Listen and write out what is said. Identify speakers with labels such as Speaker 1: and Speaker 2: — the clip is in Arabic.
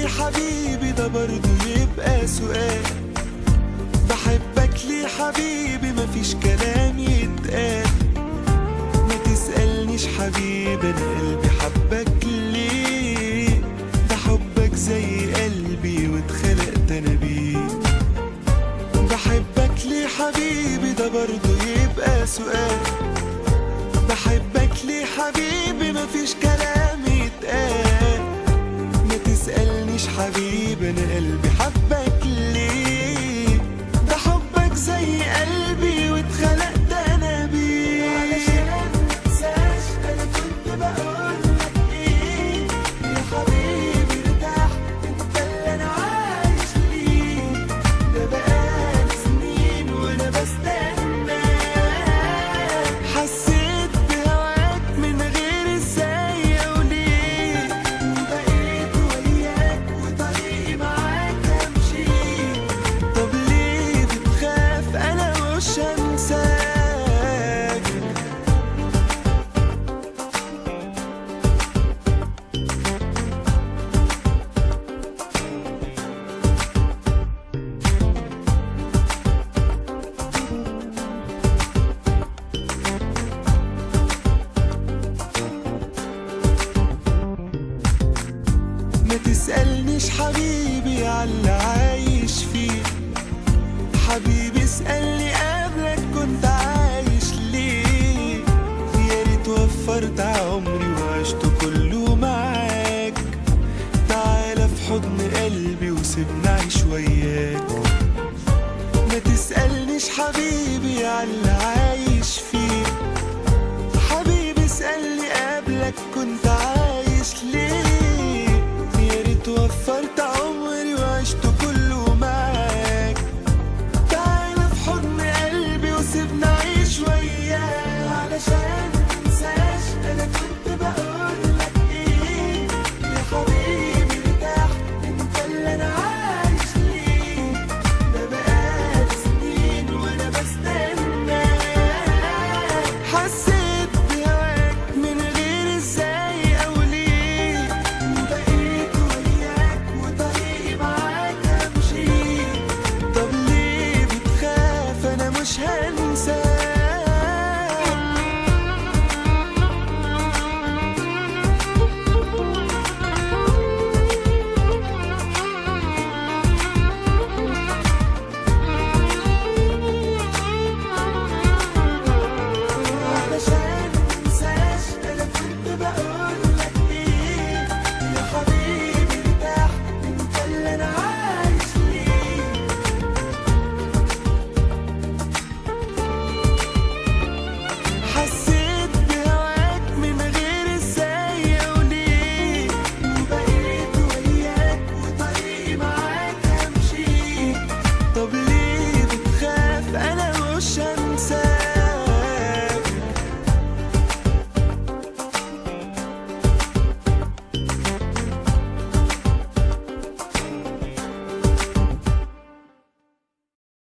Speaker 1: حبيبي ده برضه يبقى سؤال. بحبك ليه حبيبي مفيش كلام يتقال. ما تسألنيش حبيبي انا قلبي حبك ليه. ده حبك زي قلبي واتخلقت انا بيه. بحبك ليه حبيبي ده برضه يبقى سؤال. بحبك ليه حبيبي مفيش كلام يتقال. ما تسألنيش حبيبي انا قلبي حبك ليه. ده حبك زي قلبي واتخلقت انا بيه. علشان منساش انا كنت بقولك ايه. يا حبيبي ارتاح انت اللي انا عايش ليه. ده بقالي سنين وانا بستناك. حسيت بهواك من غير ازاي او ليه. بقيت وياك وطريقي معاك امشي. طب ليه بتخاف انا مش هنساك. ما تسألنيش حبيبي عاللي عايش فيه. حبيبي اسألني قبلك كنت عايش ليه. يا ريت وفرت عمري وعشت كله معاك. تعالى في حضن قلبي وسيبني اعيش وياك. ما تسألنيش حبيبي عاللي عايش فيه. حبيبي اسألني قبلك كنت عايش ليه.